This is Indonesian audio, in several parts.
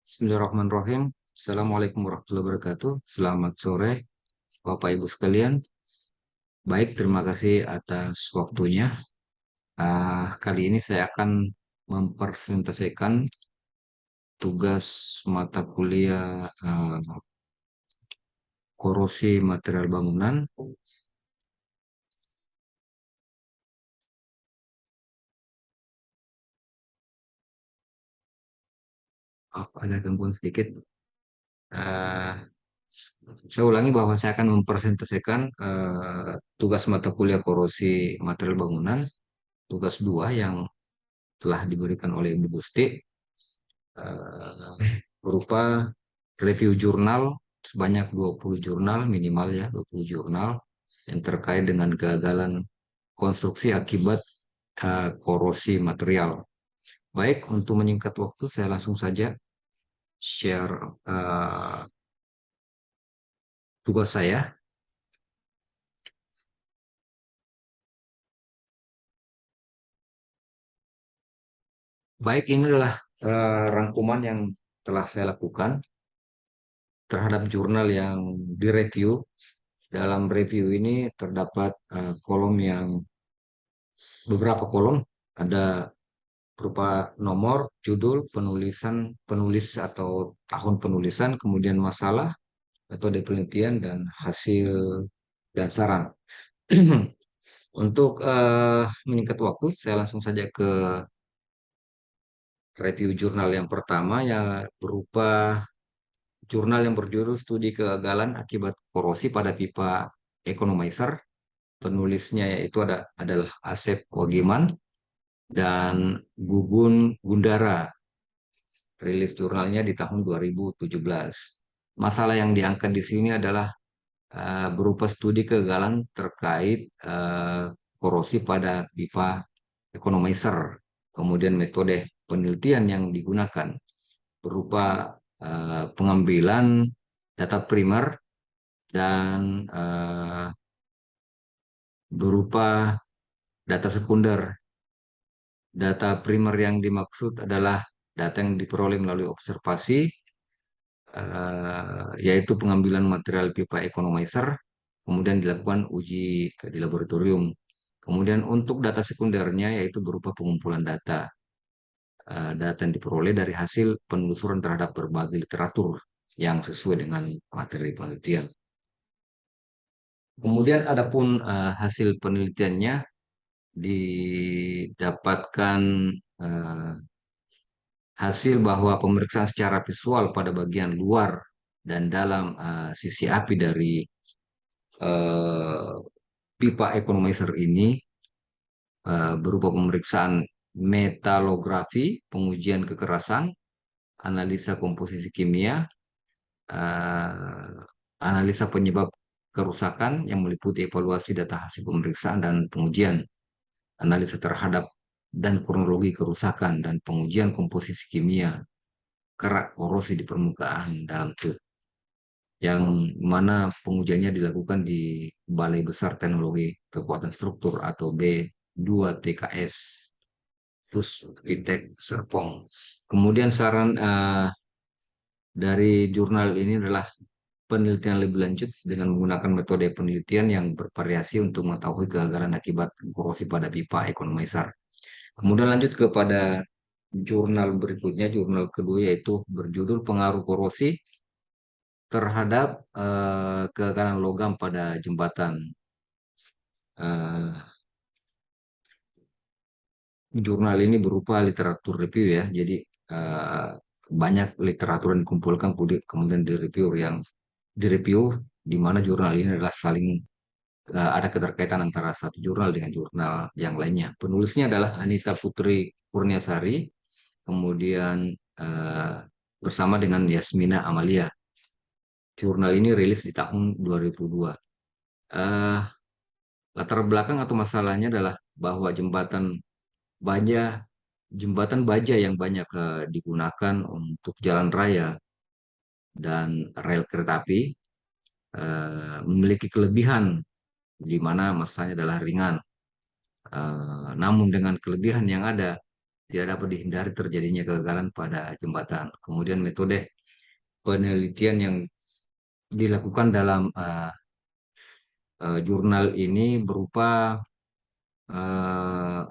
Bismillahirrahmanirrahim. Assalamualaikum warahmatullahi wabarakatuh. Selamat sore, Bapak Ibu sekalian. Baik, terima kasih atas waktunya. Kali ini saya akan mempresentasikan tugas mata kuliah korosi material bangunan. Ada gangguan sedikit. Ah, saya ulangi bahwa saya akan mempresentasikan tugas mata kuliah korosi material bangunan, tugas 2 yang telah diberikan oleh Ibu Gusti. Berupa review jurnal sebanyak 20 jurnal minimal ya, 20 jurnal yang terkait dengan kegagalan konstruksi akibat korosi material. Baik, untuk menyingkat waktu saya langsung saja share tugas saya. Baik, ini adalah rangkuman yang telah saya lakukan terhadap jurnal yang direview. Dalam review ini terdapat kolom yang beberapa kolom, ada berupa nomor, judul, penulisan, penulis atau tahun penulisan, kemudian masalah, metode penelitian, dan hasil dan saran. Untuk meningkat waktu, saya langsung saja ke review jurnal yang pertama, yang berupa jurnal yang berjudul Studi Kegagalan Akibat Korosi pada Pipa Economizer. Penulisnya yaitu adalah Asep Wagiman dan Gugun Gundara. Rilis jurnalnya di tahun 2017. Masalah yang diangkat di sini adalah berupa studi kegagalan terkait korosi pada pipa economizer. Kemudian metode penelitian yang digunakan berupa pengambilan data primer dan berupa data sekunder. Data primer yang dimaksud adalah data yang diperoleh melalui observasi, yaitu pengambilan material pipa economizer, kemudian dilakukan uji di laboratorium. Kemudian untuk data sekundernya yaitu berupa pengumpulan data, data yang diperoleh dari hasil penelusuran terhadap berbagai literatur yang sesuai dengan materi penelitian. Kemudian adapun hasil penelitiannya didapatkan eh, hasil bahwa pemeriksaan secara visual pada bagian luar dan dalam sisi api dari eh, pipa economizer ini berupa pemeriksaan metalografi, pengujian kekerasan, analisa komposisi kimia, eh, analisa penyebab kerusakan yang meliputi evaluasi data hasil pemeriksaan dan pengujian, analisa terhadap dan kronologi kerusakan dan pengujian komposisi kimia, kerak korosi di permukaan dalam tub, yang mana pengujiannya dilakukan di Balai Besar Teknologi Kekuatan Struktur atau B2TKS terus Iptek Serpong. Kemudian saran dari jurnal ini adalah penelitian lebih lanjut dengan menggunakan metode penelitian yang bervariasi untuk mengetahui kegagalan akibat korosi pada pipa economizer. Kemudian lanjut kepada jurnal berikutnya, jurnal kedua yaitu berjudul Pengaruh Korosi terhadap kegagalan logam pada jembatan. Eh, Jurnal ini berupa literatur review ya, jadi eh, banyak literatur yang dikumpulkan kemudian direview di mana jurnal ini adalah saling ada keterkaitan antara satu jurnal dengan jurnal yang lainnya. Penulisnya adalah Anita Putri Kurniasari, kemudian eh, bersama dengan Yasmina Amalia. Jurnal ini rilis di tahun 2002. Eh, Latar belakang atau masalahnya adalah bahwa baja jembatan baja yang banyak digunakan untuk jalan raya dan rel kereta api memiliki kelebihan di mana masanya adalah ringan. Namun dengan kelebihan yang ada, tidak dapat dihindari terjadinya kegagalan pada jembatan. Kemudian metode penelitian yang dilakukan dalam jurnal ini berupa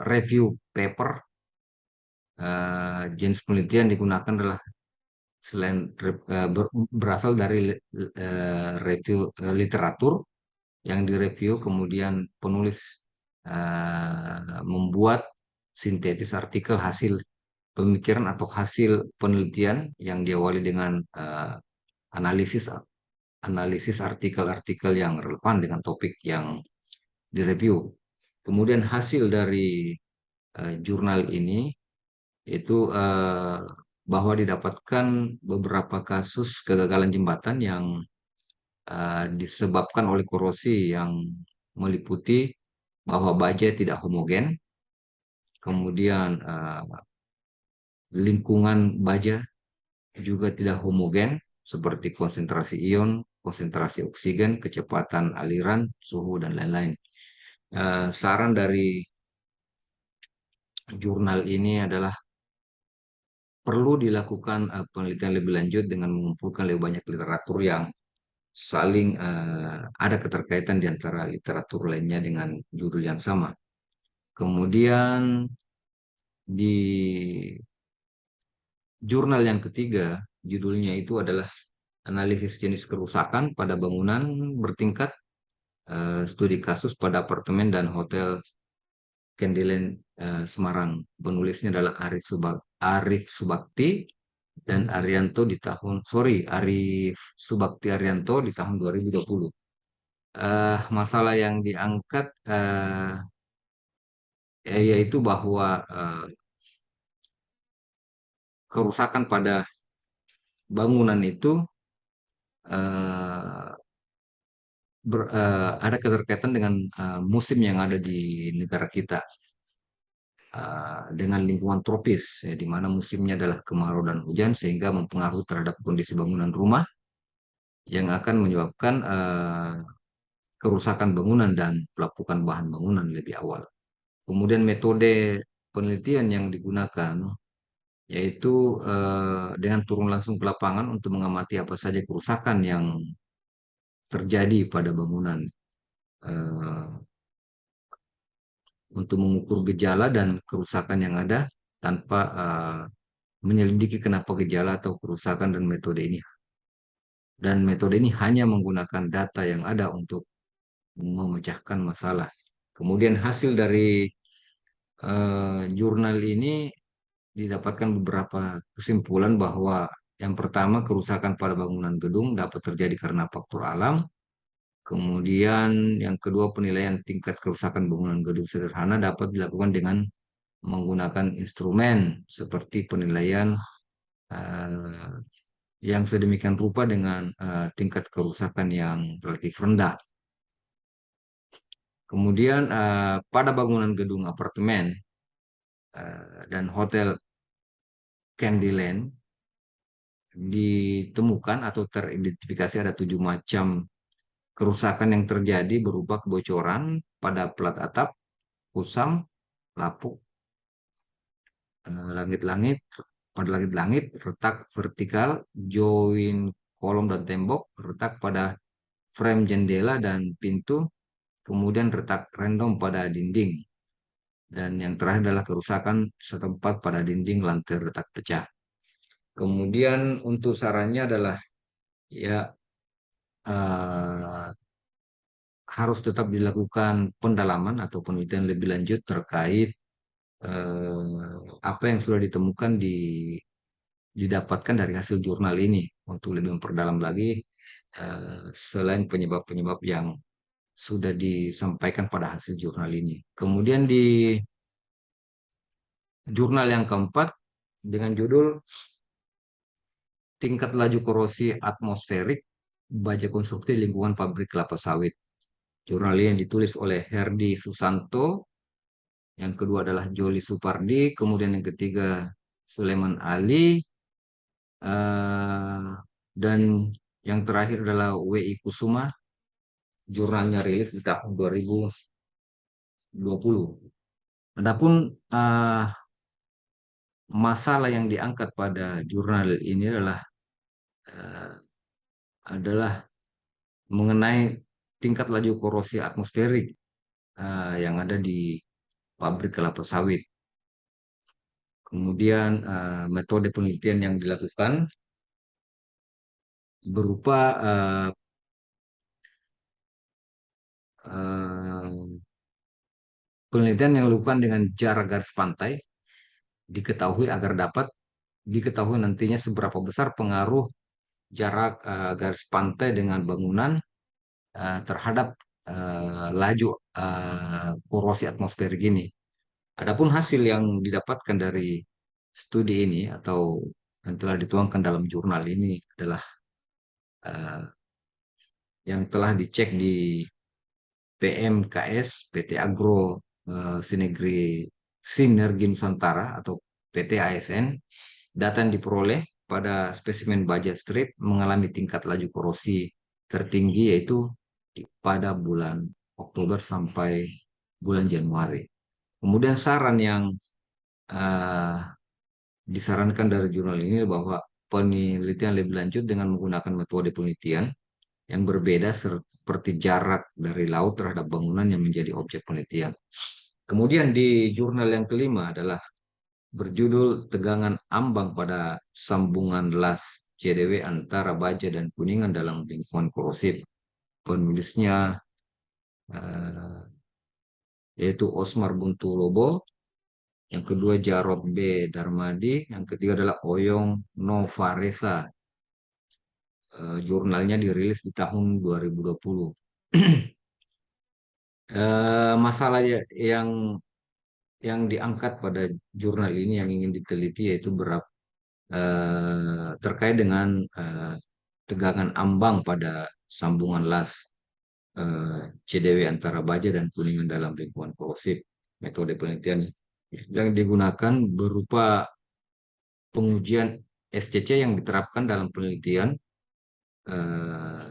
review paper. Jenis penelitian digunakan adalah selain berasal dari review literatur yang direview, kemudian penulis membuat sintetis artikel hasil pemikiran atau hasil penelitian yang diawali dengan analisis analisis artikel-artikel yang relevan dengan topik yang direview. Kemudian hasil dari jurnal ini itu bahwa didapatkan beberapa kasus kegagalan jembatan yang disebabkan oleh korosi yang meliputi bahwa baja tidak homogen, kemudian lingkungan baja juga tidak homogen seperti konsentrasi ion, konsentrasi oksigen, kecepatan aliran, suhu dan lain-lain. Saran dari jurnal ini adalah perlu dilakukan penelitian lebih lanjut dengan mengumpulkan lebih banyak literatur yang saling ada keterkaitan di antara literatur lainnya dengan judul yang sama. Kemudian di jurnal yang ketiga, judulnya itu adalah analisis jenis kerusakan pada bangunan bertingkat, studi kasus pada apartemen dan hotel Candyland Semarang. Penulisnya adalah Arif Subakti dan Arianto di tahun, sorry, Arif Subakti Arianto di tahun 2020. Masalah yang diangkat yaitu bahwa kerusakan pada bangunan itu eh, ada keterkaitan dengan musim yang ada di negara kita, dengan lingkungan tropis, ya, di mana musimnya adalah kemarau dan hujan sehingga mempengaruhi terhadap kondisi bangunan rumah yang akan menyebabkan kerusakan bangunan dan pelapukan bahan bangunan lebih awal. Kemudian metode penelitian yang digunakan yaitu dengan turun langsung ke lapangan untuk mengamati apa saja kerusakan yang terjadi pada bangunan, eh, untuk mengukur gejala dan kerusakan yang ada tanpa menyelidiki kenapa gejala atau kerusakan, dan metode ini hanya menggunakan data yang ada untuk memecahkan masalah. Kemudian hasil dari jurnal ini didapatkan beberapa kesimpulan bahwa yang pertama, kerusakan pada bangunan gedung dapat terjadi karena faktor alam. Kemudian yang kedua, penilaian tingkat kerusakan bangunan gedung sederhana dapat dilakukan dengan menggunakan instrumen seperti penilaian eh, yang sedemikian rupa dengan tingkat kerusakan yang relatif rendah. Kemudian pada bangunan gedung apartemen dan hotel Candyland ditemukan atau teridentifikasi ada 7 macam kerusakan yang terjadi berupa kebocoran pada plat atap, kusam, lapuk, langit-langit, pada langit-langit, retak vertikal, join kolom dan tembok, retak pada frame jendela dan pintu, kemudian retak random pada dinding. Dan yang terakhir adalah kerusakan setempat pada dinding lantai retak pecah. Kemudian untuk sarannya adalah ya eh, harus tetap dilakukan pendalaman atau penelitian lebih lanjut terkait apa yang sudah ditemukan didapatkan dari hasil jurnal ini untuk lebih memperdalam lagi selain penyebab-penyebab yang sudah disampaikan pada hasil jurnal ini. Kemudian di jurnal yang keempat dengan judul Tingkat Laju Korosi Atmosferik Baja Konstruksi Lingkungan Pabrik Kelapa Sawit. Jurnal ini ditulis oleh Herdi Susanto, yang kedua adalah Joli Supardi, kemudian yang ketiga Suleman Ali, dan yang terakhir adalah W.I. Kusuma. Jurnalnya rilis di tahun 2020. Adapun masalah yang diangkat pada jurnal ini eh, adalah mengenai tingkat laju korosi atmosferik yang ada di pabrik kelapa sawit. Kemudian metode penelitian yang dilakukan berupa eh, penelitian yang dilakukan dengan jarak garis pantai diketahui agar dapat diketahui nantinya seberapa besar pengaruh jarak garis pantai dengan bangunan terhadap laju korosi atmosfer ini. Adapun hasil yang didapatkan dari studi ini atau yang telah dituangkan dalam jurnal ini adalah eh, yang telah dicek di PMKS PT Agro Sinergi Nusantara atau PT ASN. Data yang diperoleh pada spesimen baja strip mengalami tingkat laju korosi tertinggi yaitu pada bulan Oktober sampai bulan Januari. Kemudian saran yang eh, disarankan dari jurnal ini bahwa penelitian lebih lanjut dengan menggunakan metode penelitian yang berbeda seperti jarak dari laut terhadap bangunan yang menjadi objek penelitian. Kemudian di jurnal yang kelima adalah berjudul Tegangan Ambang pada Sambungan Las CDW antara baja dan kuningan dalam lingkungan korosif. Penulisnya eh, yaitu Osmar Buntulobo, yang kedua Jarod B. Darmadi, yang ketiga adalah Oyong Novaresa. Jurnalnya dirilis di tahun 2020. Masalah yang diangkat pada jurnal ini yang ingin diteliti yaitu terkait dengan eh, tegangan ambang pada sambungan las CDW antara baja dan kuningan dalam lingkungan korosif. Metode penelitian yang digunakan berupa pengujian SCC yang diterapkan dalam penelitian eh,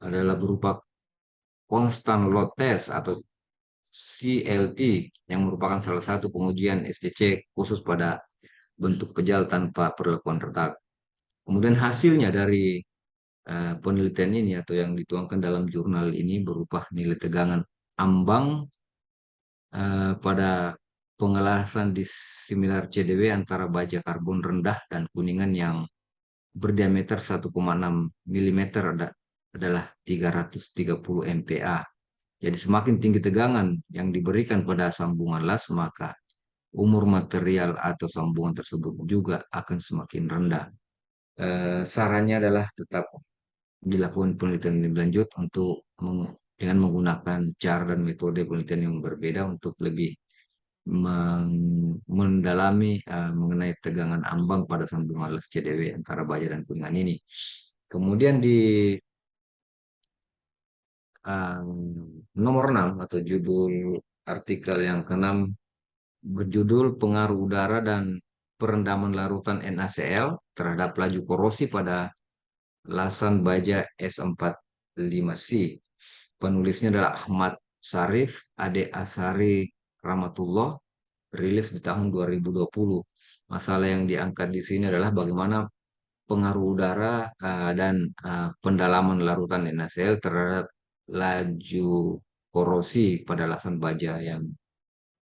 adalah berupa constant load test atau CLT yang merupakan salah satu pengujian SCC khusus pada bentuk pejal tanpa perlakuan retak. Kemudian hasilnya dari penelitian ini atau yang dituangkan dalam jurnal ini berupa nilai tegangan ambang pada pengelasan di similar CDW antara baja karbon rendah dan kuningan yang berdiameter 1,6 mm adalah 330 MPa. Jadi semakin tinggi tegangan yang diberikan pada sambungan las, maka umur material atau sambungan tersebut juga akan semakin rendah. Sarannya adalah tetap dilakukan penelitian lebih lanjut dengan menggunakan cara dan metode penelitian yang berbeda untuk lebih mendalami mengenai tegangan ambang pada sambungan les CDW antara baja dan kuningan ini. Kemudian di uh, nomor 6 atau judul artikel yang keenam berjudul Pengaruh Udara dan Perendaman Larutan NaCl terhadap Laju Korosi pada Lasan Baja S45C. Penulisnya adalah Ahmad Sarif, Ade Asari Ramatullah, rilis di tahun 2020. Masalah yang diangkat di sini adalah bagaimana pengaruh udara dan pendalaman larutan NaCl terhadap laju korosi pada lasan baja yang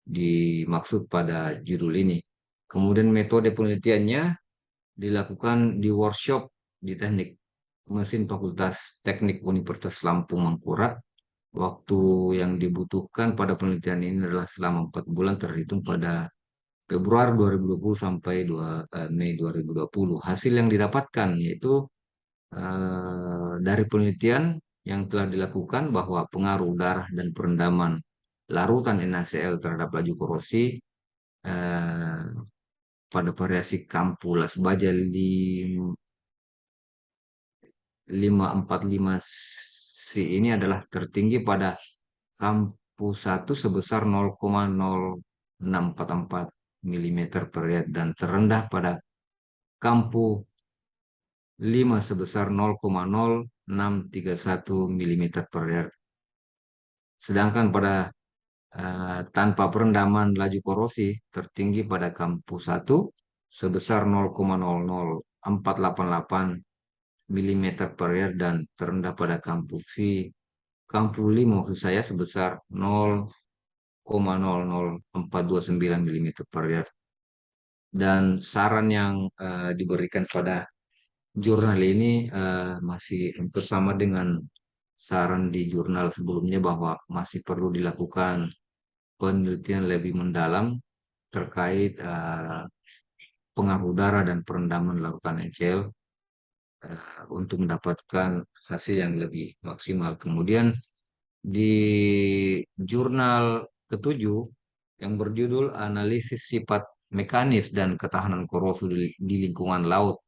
dimaksud pada judul ini. Kemudian metode penelitiannya dilakukan di workshop di Teknik Mesin Fakultas Teknik Universitas Lampung Mangkurat. Waktu yang dibutuhkan pada penelitian ini adalah selama 4 bulan terhitung pada Februari 2020 sampai Mei 2020. Hasil yang didapatkan yaitu dari penelitian yang telah dilakukan bahwa pengaruh udara dan perendaman larutan NaCl terhadap laju korosi eh, pada variasi Kampulas Baja 545C ini adalah tertinggi pada kampus 1 sebesar 0,0644 mm per rad dan terendah pada kampus 5 sebesar 0,0631 mm per rad. Sedangkan pada tanpa perendaman laju korosi tertinggi pada kampus 1 sebesar 0,00488 mm per year dan terendah pada Kampuli maksud saya sebesar 0,00429 mm per year. Dan saran yang diberikan pada jurnal ini masih hampir sama dengan saran di jurnal sebelumnya bahwa masih perlu dilakukan penelitian lebih mendalam terkait pengaruh udara dan perendaman larutan NaCl untuk mendapatkan hasil yang lebih maksimal. Kemudian di jurnal ketujuh yang berjudul Analisis Sifat Mekanis dan Ketahanan Korosif di Lingkungan Laut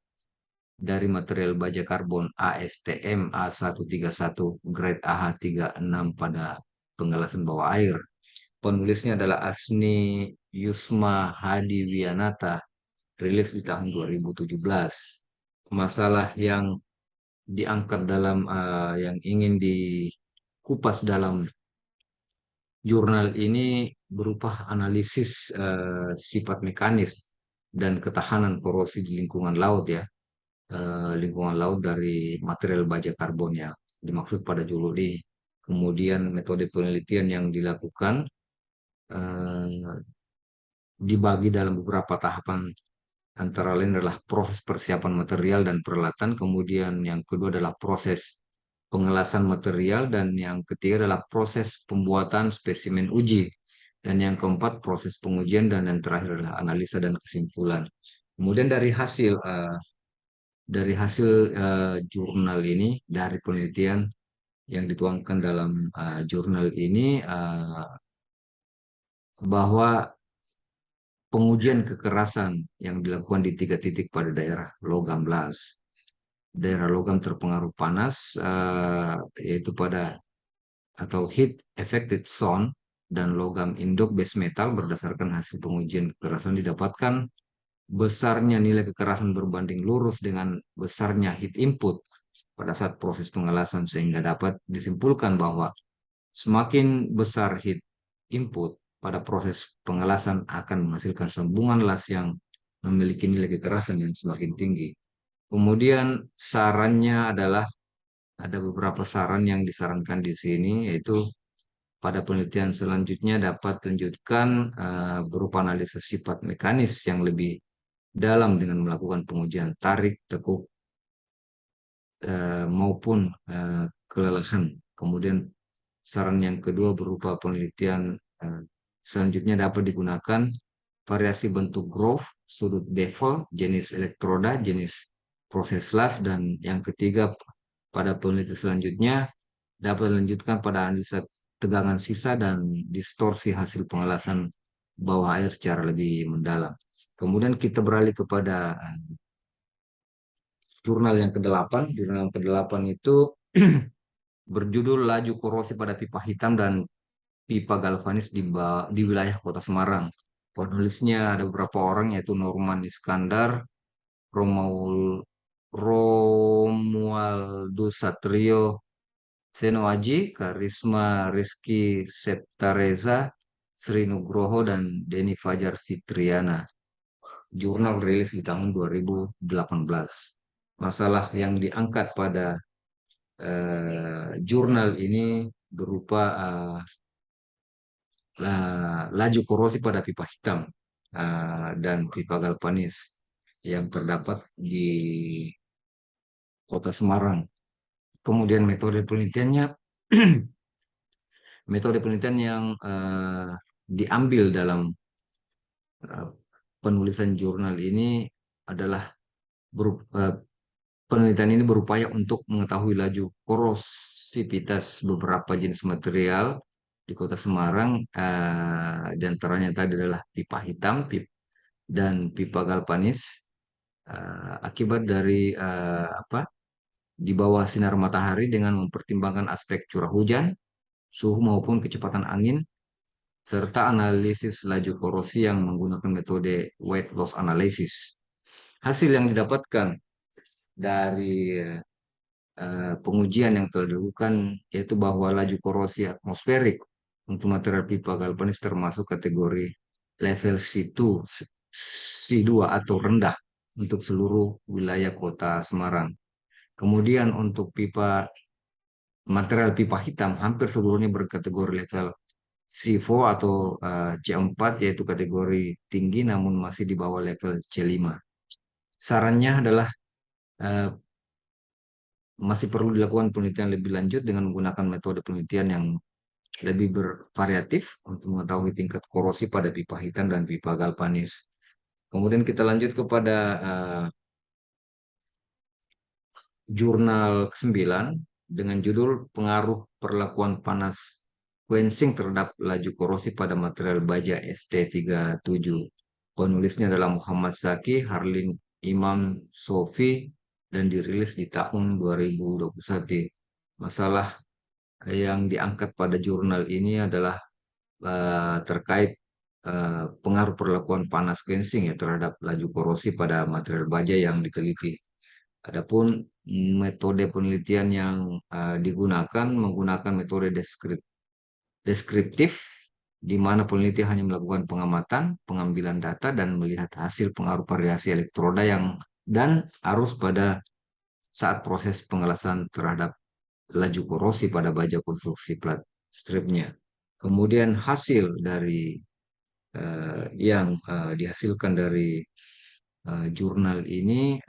dari Material Baja Karbon ASTM A131 grade AH36 pada penggelasan bawah air. Penulisnya adalah Asni Yusma Hadiwianata, rilis di tahun 2017. Masalah yang diangkat dalam yang ingin dikupas dalam jurnal ini berupa analisis sifat mekanis dan ketahanan korosi di lingkungan laut ya. Lingkungan laut dari material baja karbon yang dimaksud pada judul ini. Kemudian metode penelitian yang dilakukan eh, dibagi dalam beberapa tahapan, antara lain adalah proses persiapan material dan peralatan, kemudian yang kedua adalah proses pengelasan material, dan yang ketiga adalah proses pembuatan spesimen uji, dan yang keempat proses pengujian, dan yang terakhir adalah analisa dan kesimpulan. Kemudian dari hasil jurnal ini, dari penelitian yang dituangkan dalam jurnal ini, bahwa pengujian kekerasan yang dilakukan di 3 titik pada daerah logam las. Daerah logam terpengaruh panas, yaitu pada atau heat affected zone, dan logam induk base metal. Berdasarkan hasil pengujian kekerasan didapatkan besarnya nilai kekerasan berbanding lurus dengan besarnya heat input pada saat proses pengelasan, sehingga dapat disimpulkan bahwa semakin besar heat input pada proses pengelasan akan menghasilkan sambungan las yang memiliki nilai kekerasan yang semakin tinggi. Kemudian sarannya adalah ada beberapa saran yang disarankan di sini, yaitu pada penelitian selanjutnya dapat lanjutkan berupa analisis sifat mekanis yang lebih dalam dengan melakukan pengujian tarik, tekuk, maupun kelelahan. Kemudian saran yang kedua berupa penelitian selanjutnya dapat digunakan variasi bentuk groove, sudut bevel, jenis elektroda, jenis proses las, dan yang ketiga pada penelitian selanjutnya dapat dilanjutkan pada analisa tegangan sisa dan distorsi hasil pengelasan bawah air secara lebih mendalam. Kemudian kita beralih kepada jurnal yang ke-8. Jurnal yang ke-8 itu berjudul Laju Korosi pada Pipa Hitam dan Pipa Galvanis di wilayah Kota Semarang. Penulisnya ada beberapa orang, yaitu Norman Iskandar, Romuald, Romualdus Satrio, Seno Aji, Karisma Rizky Septareza, Sri Nugroho, dan Denny Fajar Fitriana. Jurnal rilis di tahun 2018. Masalah yang diangkat pada jurnal ini berupa laju korosi pada pipa hitam dan pipa galvanis yang terdapat di Kota Semarang. Kemudian metode penelitian yang diambil dalam uh, penulisan jurnal ini adalah penelitian ini berupaya untuk mengetahui laju korosivitas beberapa jenis material di Kota Semarang, di antaranya tadi adalah pipa hitam, dan pipa galvanis, akibat dari di bawah sinar matahari dengan mempertimbangkan aspek curah hujan, suhu maupun kecepatan angin, serta analisis laju korosi yang menggunakan metode weight loss analysis. Hasil yang didapatkan dari pengujian yang telah dilakukan yaitu bahwa laju korosi atmosferik untuk material pipa galvanis termasuk kategori level C2 C2 atau rendah untuk seluruh wilayah kota Semarang. Kemudian untuk material pipa hitam hampir seluruhnya berkategori level C4 atau C4, yaitu kategori tinggi namun masih di bawah level C5. Sarannya adalah eh, masih perlu dilakukan penelitian lebih lanjut dengan menggunakan metode penelitian yang lebih bervariatif untuk mengetahui tingkat korosi pada pipa hitam dan pipa galvanis. Kemudian kita lanjut kepada jurnal ke-9 dengan judul Pengaruh Perlakuan Panas Quenching terhadap laju korosi pada material baja ST37. Penulisnya adalah Muhammad Zaki, Harlin Imam Sofi, dan dirilis di tahun 2021. Masalah yang diangkat pada jurnal ini adalah terkait pengaruh perlakuan panas quenching ya terhadap laju korosi pada material baja yang diteliti. Adapun metode penelitian yang digunakan menggunakan metode deskriptif, di mana peneliti hanya melakukan pengamatan, pengambilan data, dan melihat hasil pengaruh variasi elektroda dan arus pada saat proses pengelasan terhadap laju korosi pada baja konstruksi plat stripnya. Kemudian hasil dari yang dihasilkan dari jurnal ini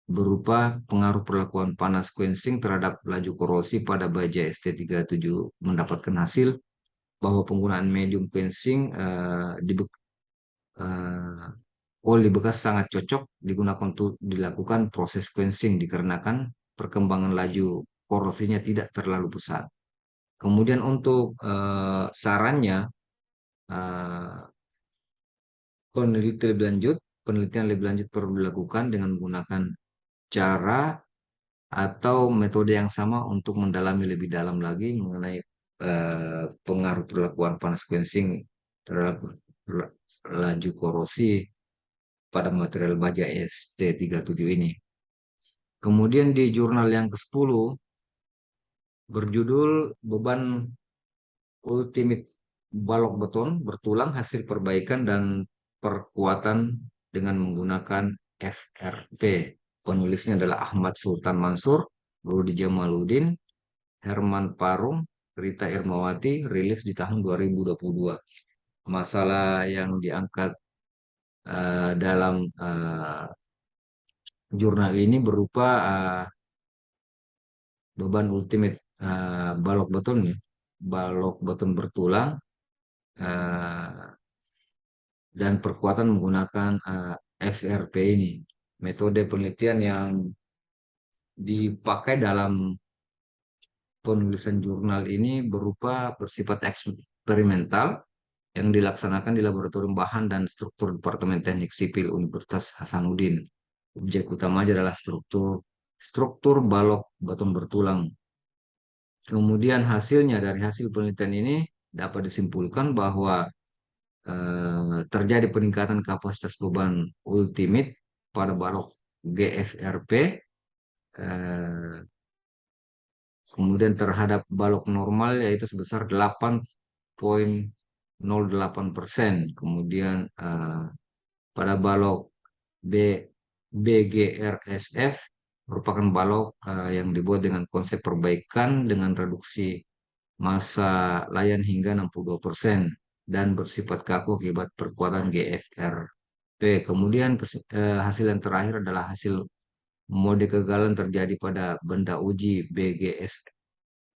berupa pengaruh perlakuan panas quenching terhadap laju korosi pada baja ST37, mendapatkan hasil bahwa penggunaan medium quenching eh, oli bekas sangat cocok digunakan untuk dilakukan proses quenching dikarenakan perkembangan laju korosinya tidak terlalu besar. Kemudian untuk sarannya, eh, penelitian lebih lanjut perlu dilakukan dengan menggunakan cara atau metode yang sama untuk mendalami lebih dalam lagi mengenai pengaruh perlakuan panas quenching terhadap laju korosi pada material baja ST37 ini. Kemudian di jurnal yang ke-10 berjudul Beban Ultimate Balok Beton Bertulang Hasil Perbaikan dan Perkuatan dengan menggunakan FRP. Penulisnya adalah Ahmad Sultan Mansur, Rudi Jamaluddin, Herman Parung, Rita Irmawati, rilis di tahun 2022. Masalah yang diangkat dalam jurnal ini berupa beban ultimate balok beton ya, balok beton bertulang uh, dan perkuatan menggunakan FRP ini. Metode penelitian yang dipakai dalam penulisan jurnal ini bersifat eksperimental yang dilaksanakan di Laboratorium Bahan dan Struktur Departemen Teknik Sipil Universitas Hasanuddin. Objek utama adalah struktur balok beton bertulang. Kemudian hasilnya dari hasil penelitian ini dapat disimpulkan bahwa terjadi peningkatan kapasitas beban ultimate pada balok GFRP, eh, kemudian terhadap balok normal yaitu sebesar 8,08%. Kemudian pada balok B, BGRSF merupakan balok yang dibuat dengan konsep perbaikan dengan reduksi massa layan hingga 62% dan bersifat kaku akibat perkuatan GFRP. Kemudian hasil yang terakhir adalah hasil mode kegagalan terjadi pada benda uji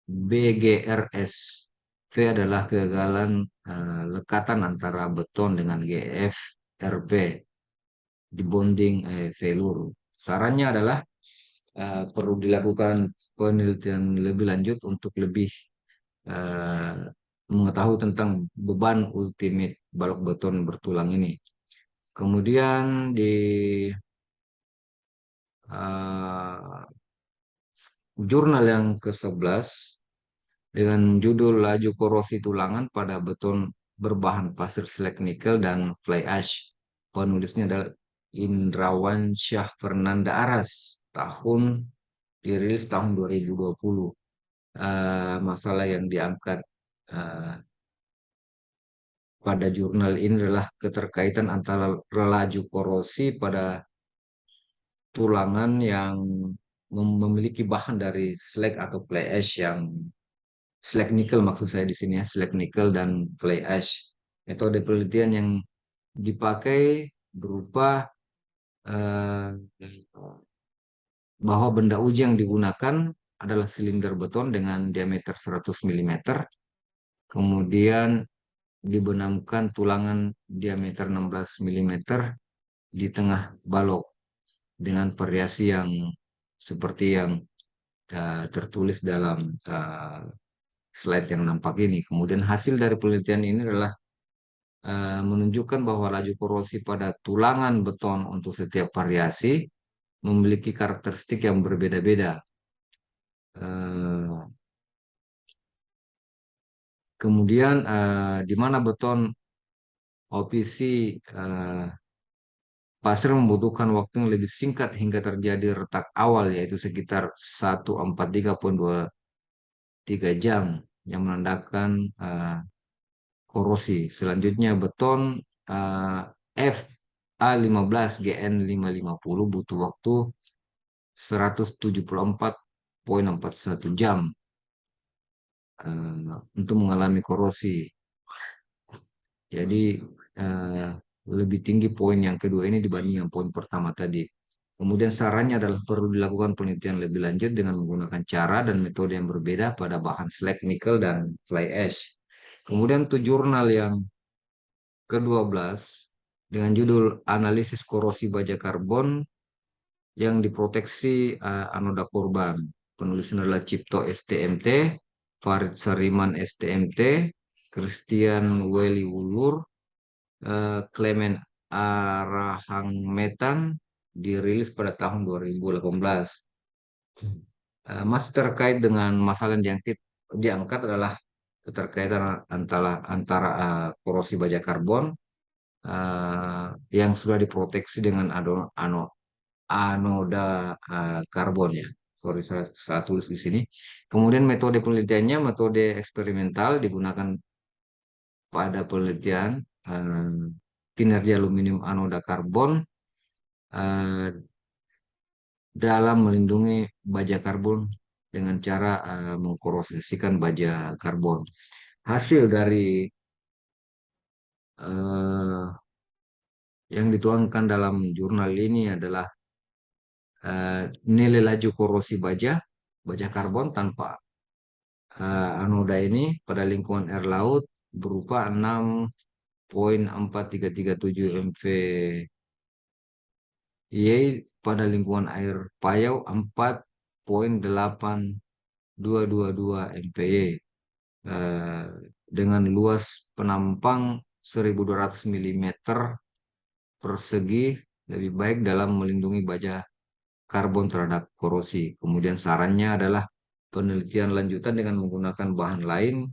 BGRS. V adalah kegagalan lekatan antara beton dengan GFRP di bonding failure. Sarannya adalah perlu dilakukan penelitian lebih lanjut untuk lebih eh, mengetahui tentang beban ultimate balok beton bertulang ini. Kemudian di eh, jurnal yang ke-11 dengan judul Laju Korosi Tulangan pada Beton Berbahan Pasir Slag Nikel dan Fly Ash. Penulisnya adalah Indrawan Syah Fernanda Aras. Dirilis tahun 2020. Masalah yang diangkat eh, pada jurnal ini adalah keterkaitan antara laju korosi pada tulangan yang memiliki bahan dari slag atau fly ash yang slag nickel maksud saya di sini ya, slag nickel dan fly ash. Metode penelitian yang dipakai berupa eh, bahwa benda uji yang digunakan adalah silinder beton dengan diameter 100 mm, kemudian dibenamkan tulangan diameter 16 mm di tengah balok dengan variasi yang seperti yang tertulis dalam slide yang nampak ini. Kemudian hasil dari penelitian ini adalah menunjukkan bahwa laju korosi pada tulangan beton untuk setiap variasi memiliki karakteristik yang berbeda-beda. Eh, Kemudian di mana beton OPC pasir membutuhkan waktu yang lebih singkat hingga terjadi retak awal yaitu sekitar 143 jam yang menandakan korosi. Selanjutnya beton eh, FA15 GN550 butuh waktu 174,41 jam untuk mengalami korosi. Jadi eh, lebih tinggi poin yang kedua ini dibanding yang poin pertama tadi. Kemudian sarannya adalah perlu dilakukan penelitian lebih lanjut dengan menggunakan cara dan metode yang berbeda pada bahan slag, nikel, dan fly ash. Kemudian untuk jurnal yang ke-12 dengan judul Analisis Korosi Baja Karbon yang diproteksi anoda korban. Penulisnya adalah Cipto STMT, Farid Sariman STMT, Christian Weli Wulur, Clement Arahangmetan, dirilis pada tahun 2018. Masih terkait dengan masalah yang diangkat adalah keterkaitan antara korosi baja karbon eh, yang sudah diproteksi dengan anoda karbon ya. Sorry, saya tulis di sini. Kemudian metode penelitiannya, metode eksperimental digunakan pada penelitian kinerja aluminium anoda karbon eh, dalam melindungi baja karbon dengan cara mengkorosikan baja karbon. Hasil dari eh, yang dituangkan dalam jurnal ini adalah nilai laju korosi baja karbon tanpa anoda ini pada lingkungan air laut berupa 6,4337 MV pada lingkungan air payau 4,8222 MPY eh, dengan luas penampang 1.200 mm persegi lebih baik dalam melindungi baja karbon terhadap korosi. Kemudian sarannya adalah penelitian lanjutan dengan menggunakan bahan lain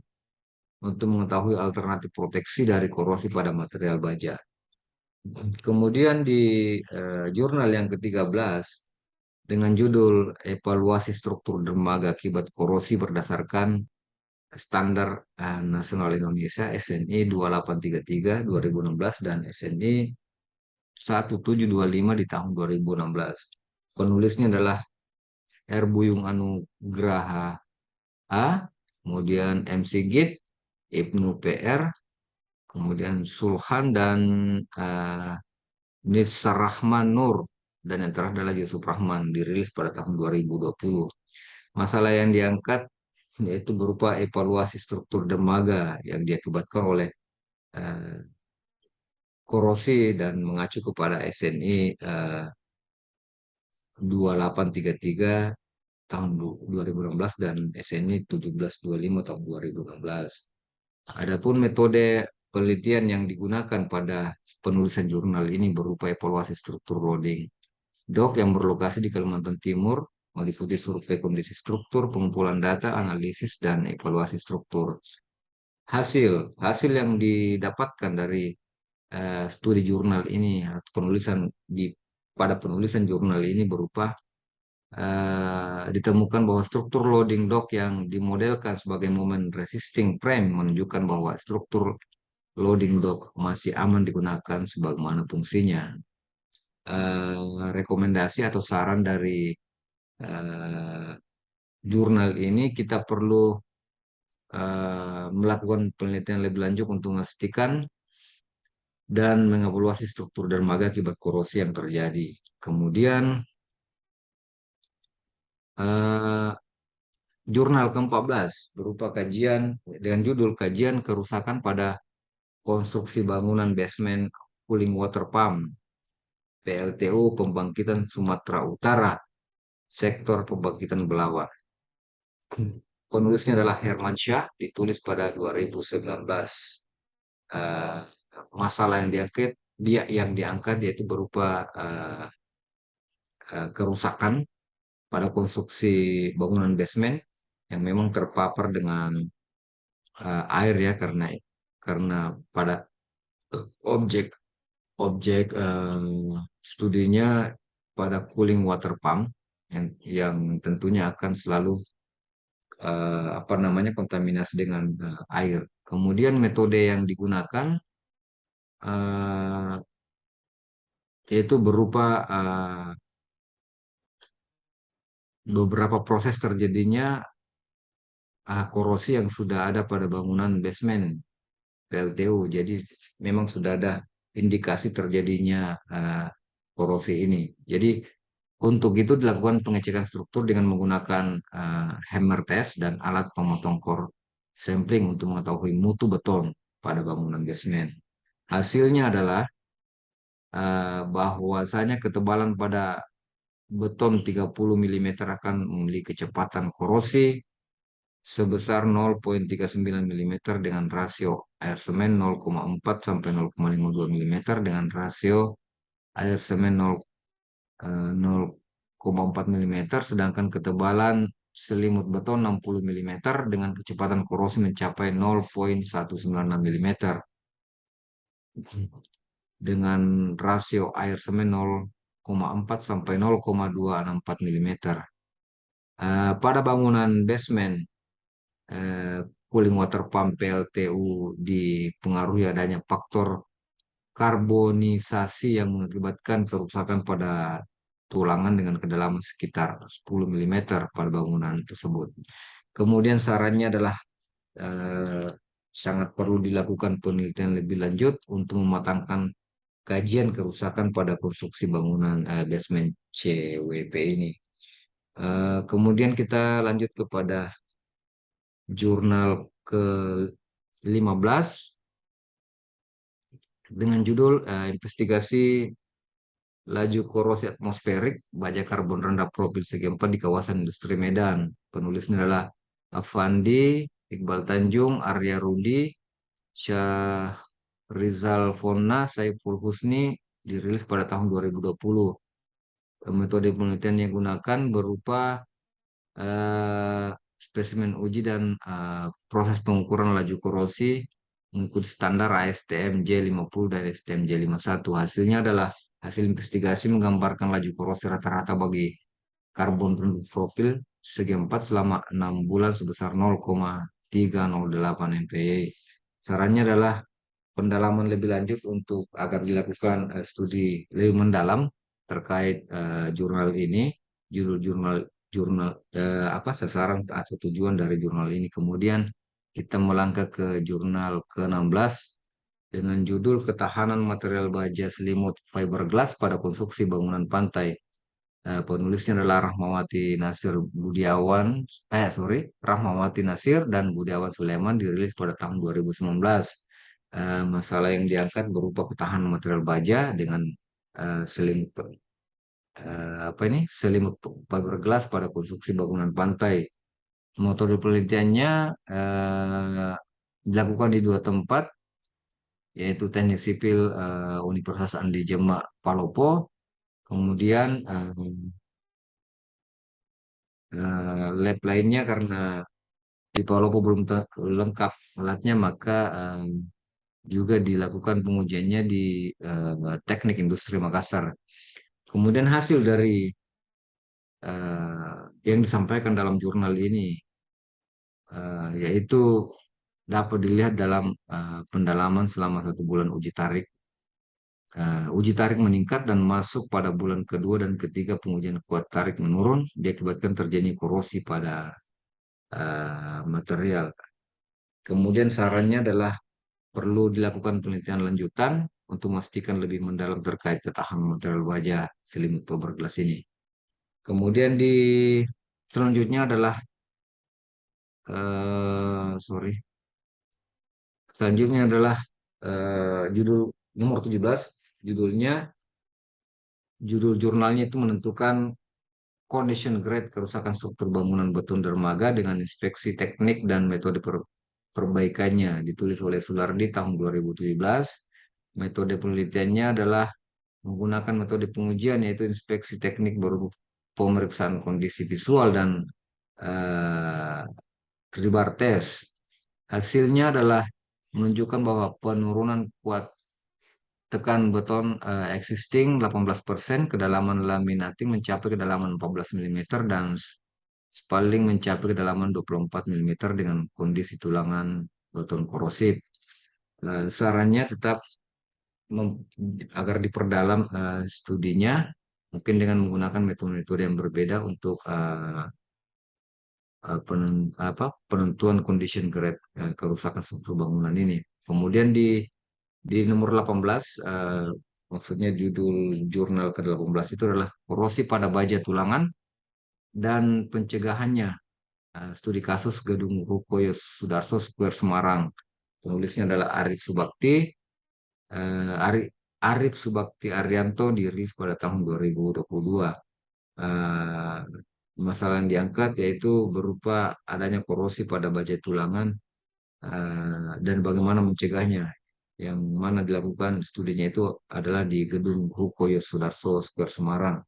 untuk mengetahui alternatif proteksi dari korosi pada material baja. Kemudian di jurnal yang ke-13 dengan judul Evaluasi Struktur Dermaga Akibat Korosi Berdasarkan Standar Nasional Indonesia SNI 2833 2016 dan SNI 1725 di tahun 2016. Penulisnya adalah R. Buyung Anugraha A, kemudian M. Sigit, Ibnu PR, kemudian Sulhan dan uh, Nisar Rahman Nur, dan yang terakhir adalah Yusuf Rahman, dirilis pada tahun 2020. Masalah yang diangkat yaitu berupa evaluasi struktur dermaga yang diakibatkan oleh uh, korosi dan mengacu kepada SNI 2833 tahun 2016 dan SNI 1725 tahun 2016. Adapun metode penelitian yang digunakan pada penulisan jurnal ini berupa evaluasi struktur loading dock yang berlokasi di Kalimantan Timur, meliputi survei kondisi struktur, pengumpulan data, analisis, dan evaluasi struktur. Hasil yang didapatkan dari studi jurnal ini atau pada penulisan jurnal ini berupa ditemukan bahwa struktur loading dock yang dimodelkan sebagai moment resisting frame menunjukkan bahwa struktur loading dock masih aman digunakan sebagaimana fungsinya. Rekomendasi atau saran dari eh, jurnal ini, kita perlu melakukan penelitian lebih lanjut untuk memastikan dan mengevaluasi struktur dermaga akibat korosi yang terjadi. Kemudian eh, jurnal ke-14 berupa kajian dengan judul Kajian Kerusakan pada Konstruksi Bangunan Basement Cooling Water Pump PLTU Pembangkitan Sumatera Utara, Sektor Pembangkitan Belawan. Penulisnya adalah Hermansyah, ditulis pada 2019. Eh, Masalah yang diangkat yaitu berupa kerusakan pada konstruksi bangunan basement yang memang terpapar dengan air ya, karena pada objek objek studinya pada cooling water pump yang tentunya akan selalu apa namanya kontaminasi dengan air. Kemudian metode yang digunakan eh, yaitu berupa beberapa proses terjadinya korosi yang sudah ada pada bangunan basement PLTU. Jadi memang sudah ada indikasi terjadinya korosi ini. Jadi untuk itu dilakukan pengecekan struktur dengan menggunakan hammer test dan alat pemotong core sampling untuk mengetahui mutu beton pada bangunan basement. Hasilnya adalah bahwasanya ketebalan pada beton 30 mm akan memiliki kecepatan korosi sebesar 0,39 mm dengan rasio air semen 0,4 sampai 0,52 mm dengan rasio air semen 0,4 mm, sedangkan ketebalan selimut beton 60 mm dengan kecepatan korosi mencapai 0,196 mm dengan rasio air semen 0,4 sampai 0,264 mm. Pada bangunan basement, eh, cooling water pump PLTU dipengaruhi adanya faktor karbonisasi yang mengakibatkan kerusakan pada tulangan dengan kedalaman sekitar 10 mm pada bangunan tersebut. Kemudian sarannya adalah eh, sangat perlu dilakukan penelitian lebih lanjut untuk mematangkan kajian kerusakan pada konstruksi bangunan basement CWP ini. Kemudian kita lanjut kepada jurnal ke-15 dengan judul Investigasi Laju Korosi Atmosferik Baja Karbon Rendah Profil Segi 4 di Kawasan Industri Medan. Penulisnya adalah Afandi, Iqbal Tanjung, Arya Rudi, Syahrizal Fona, Saiful Husni, dirilis pada tahun 2020. Metode penelitian yang digunakan berupa eh, spesimen uji dan proses pengukuran laju korosi mengikuti standar ASTM J50 dan ASTM J51. Hasilnya adalah hasil investigasi menggambarkan laju korosi rata-rata bagi karbon profil segi 4 selama 6 bulan sebesar 0,308 MPa. Sarannya adalah pendalaman lebih lanjut untuk agar dilakukan studi lebih mendalam terkait jurnal ini, judul jurnal jurnal apa sasaran atau tujuan dari jurnal ini. Kemudian kita melangkah ke jurnal ke-16 dengan judul Ketahanan Material Baja Selimut Fiberglass pada Konstruksi Bangunan Pantai. Penulisnya adalah Rahmawati Nasir dan Budiawan Sulaiman, dirilis pada tahun 2019. Masalah yang diangkat berupa ketahanan material baja dengan selimut selimut fiberglass pada konstruksi bangunan pantai. Metode penelitiannya dilakukan di dua tempat, yaitu Teknik Sipil Universitas Andi Demak Palopo, kemudian lab lainnya karena di Palopo belum lengkap alatnya, maka juga dilakukan pengujiannya di Teknik Industri Makassar. Kemudian hasil dari yang disampaikan dalam jurnal ini yaitu dapat dilihat dalam pendalaman selama 1 bulan uji tarik. Uji tarik meningkat dan masuk pada bulan kedua dan ketiga pengujian kuat tarik menurun diakibatkan terjadi korosi pada material. Kemudian sarannya adalah perlu dilakukan penelitian lanjutan untuk memastikan lebih mendalam terkait ketahanan material baja selimut fiberglass ini. Kemudian selanjutnya adalah sorry, selanjutnya adalah judul nomor 17. Judulnya, judul jurnalnya itu menentukan condition grade kerusakan struktur bangunan beton dermaga dengan inspeksi teknik dan metode perbaikannya. Ditulis oleh Sulardi tahun 2017. Metode penelitiannya adalah menggunakan metode pengujian yaitu inspeksi teknik berupa pemeriksaan kondisi visual dan uh, kribar tes. Hasilnya adalah menunjukkan bahwa penurunan kuat tekan beton existing 18%, kedalaman laminating mencapai kedalaman 14 mm dan spaling mencapai kedalaman 24 mm dengan kondisi tulangan beton korosif. Sarannya tetap agar diperdalam studinya, mungkin dengan menggunakan metode-metode yang berbeda untuk penentuan condition grade kerusakan struktur bangunan ini. Kemudian di nomor 18, maksudnya judul jurnal ke-18 itu adalah korosi pada baja tulangan dan pencegahannya. Studi kasus Gedung Rukoyo Sudarso Square Semarang. Penulisnya adalah Arif Subakti Arianto, dirilis pada tahun 2022. Eh, Masalah yang diangkat yaitu berupa adanya korosi pada baja tulangan dan bagaimana mencegahnya. Yang mana dilakukan studinya itu adalah di Gedung Rukoyo Sudarso Square Semarang.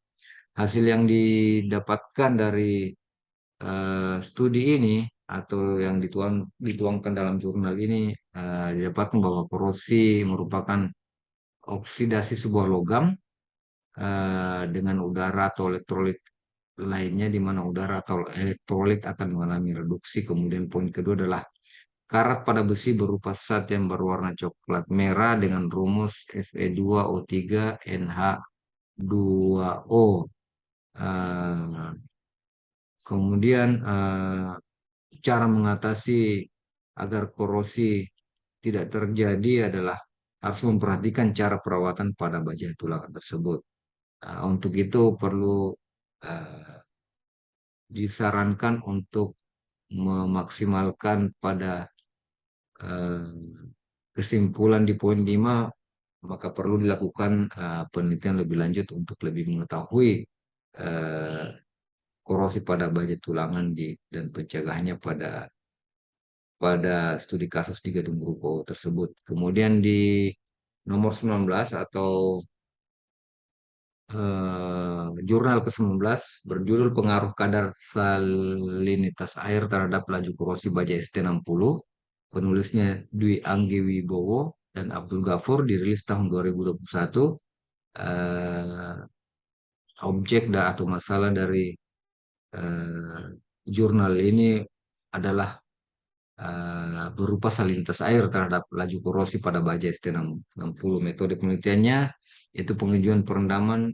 Hasil yang didapatkan dari studi ini atau yang dituangkan dalam jurnal ini didapatkan bahwa korosi merupakan oksidasi sebuah logam dengan udara atau elektrolit lainnya, di mana udara atau elektrolit akan mengalami reduksi. Kemudian poin kedua adalah karat pada besi berupa zat yang berwarna coklat merah dengan rumus Fe2O3NH2O. Eh, Kemudian cara mengatasi agar korosi tidak terjadi adalah harus memperhatikan cara perawatan pada baja tulangan tersebut. Untuk itu perlu eh, disarankan untuk memaksimalkan pada eh, kesimpulan di poin 5, maka perlu dilakukan penelitian lebih lanjut untuk lebih mengetahui eh, korosi pada baja tulangan dan pencegahannya pada pada studi kasus di Gedung Ruko tersebut. Kemudian di nomor 19 atau jurnal ke-19 berjudul Pengaruh Kadar Salinitas Air Terhadap Laju Korosi Baja ST60. Penulisnya Dwi Anggi Wibowo dan Abdul Ghafur, dirilis tahun 2021. Eh, Objek atau masalah dari eh, jurnal ini adalah berupa salinitas air terhadap laju korosi pada baja ST60. Metode penelitiannya itu pengujian perendaman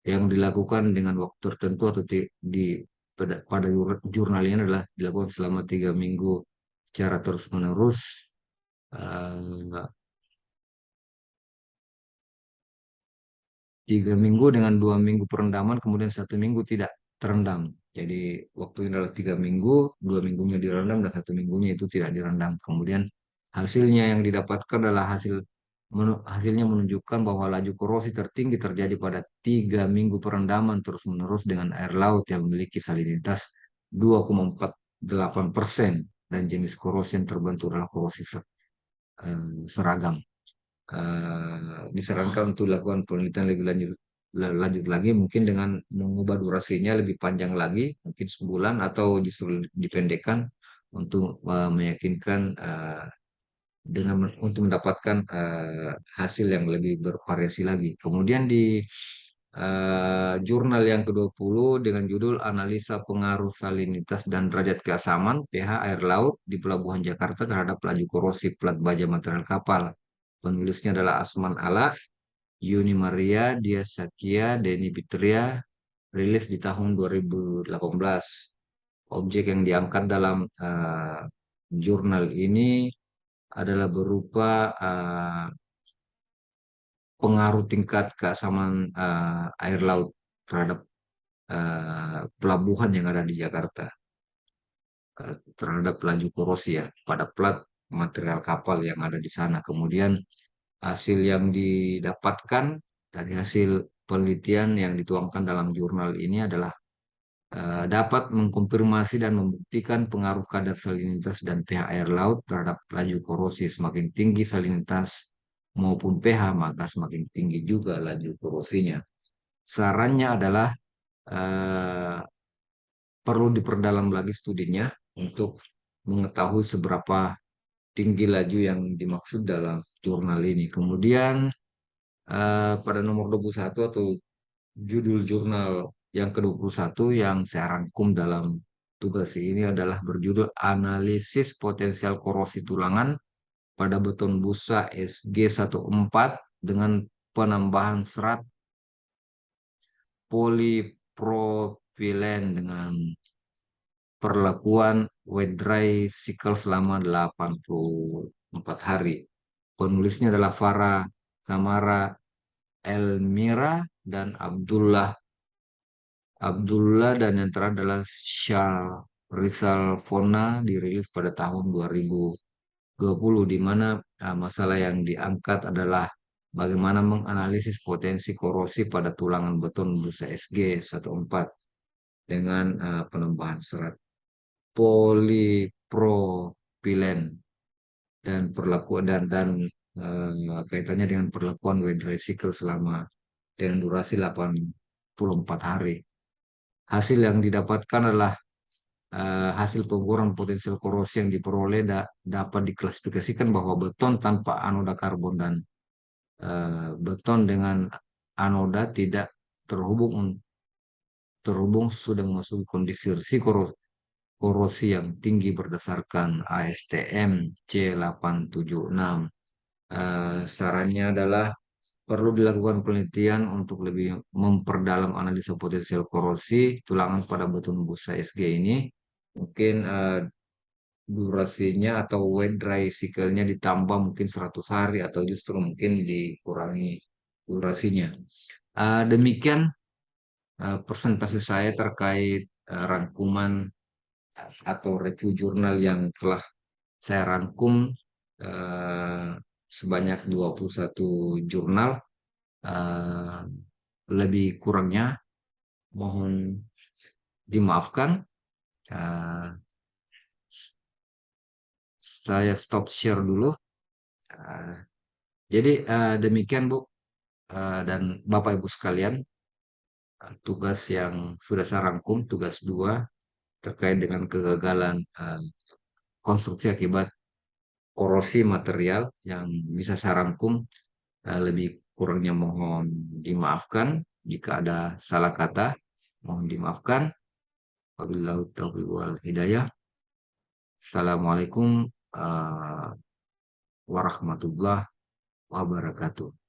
yang dilakukan dengan waktu tertentu atau pada jurnal ini adalah dilakukan selama 3 minggu secara terus-menerus. eh, 3 minggu dengan 2 minggu perendaman, kemudian 1 minggu tidak terendam. Jadi waktunya adalah 3 minggu, 2 minggunya direndam dan 1 minggunya itu tidak direndam. Kemudian hasilnya yang didapatkan adalah hasilnya menunjukkan bahwa laju korosi tertinggi terjadi pada 3 minggu perendaman terus-menerus dengan air laut yang memiliki salinitas 2,48% dan jenis korosi yang terbentuk adalah korosi seragam. Disarankan untuk dilakukan penelitian lebih lanjut lagi, mungkin dengan mengubah durasinya lebih panjang lagi, mungkin sebulan atau justru dipendekkan untuk meyakinkan untuk mendapatkan hasil yang lebih bervariasi lagi. Kemudian Jurnal yang ke-20 dengan judul Analisa Pengaruh Salinitas dan Derajat Keasaman pH air laut di Pelabuhan Jakarta terhadap laju korosi plat baja material kapal. Penulisnya adalah Asman Ala, Yuni Maria, Dia Sakia, Denny Pitria, rilis di tahun 2018. Objek yang diangkat dalam jurnal ini adalah berupa pengaruh tingkat keasaman air laut terhadap pelabuhan yang ada di Jakarta, terhadap laju korosi ya pada plat material kapal yang ada di sana. Kemudian hasil yang didapatkan dari hasil penelitian yang dituangkan dalam jurnal ini adalah dapat mengkonfirmasi dan membuktikan pengaruh kadar salinitas dan pH air laut terhadap laju korosi. Semakin tinggi salinitas maupun pH, maka semakin tinggi juga laju korosinya. Sarannya adalah eh, perlu diperdalam lagi studinya untuk mengetahui seberapa tinggi laju yang dimaksud dalam jurnal ini. Kemudian pada nomor 21 atau judul jurnal yang ke-21 yang saya rangkum dalam tugas ini adalah berjudul Analisis Potensial Korosi Tulangan pada Beton Busa SG14 dengan penambahan serat polipropilen dengan perlakuan wet dry cycle selama 84 hari. Penulisnya adalah Farah Kamara Elmira dan Abdullah dan yang terakhir adalah Syah Rizal Fona, dirilis pada tahun 2020, di mana masalah yang diangkat adalah bagaimana menganalisis potensi korosi pada tulangan beton busa SG14 dengan penambahan serat polipropilen dan perlakuan kaitannya dengan perlakuan wet dry cycle selama dengan durasi 84 hari. Hasil yang didapatkan adalah hasil pengukuran potensial korosi yang diperoleh dapat diklasifikasikan bahwa beton tanpa anoda karbon dan beton dengan anoda tidak terhubung terhubung sudah memasuki kondisi risiko korosi yang tinggi berdasarkan ASTM C876. Sarannya adalah perlu dilakukan penelitian untuk lebih memperdalam analisa potensial korosi tulangan pada beton busa SG ini. Mungkin durasinya atau wet dry cycle-nya ditambah mungkin 100 hari atau justru mungkin dikurangi durasinya. Demikian presentasi saya terkait rangkuman atau review jurnal yang telah saya rangkum eh, sebanyak 21 jurnal. Eh, Lebih kurangnya mohon dimaafkan. Eh, saya stop share dulu. Eh, jadi demikian Bu dan Bapak Ibu sekalian, tugas yang sudah saya rangkum, tugas 2 terkait dengan kegagalan konstruksi akibat korosi material yang bisa saya rangkum. Lebih kurangnya mohon dimaafkan. Jika ada salah kata, mohon dimaafkan. Wabillahi taufiq wal hidayah. Assalamualaikum warahmatullahi wabarakatuh.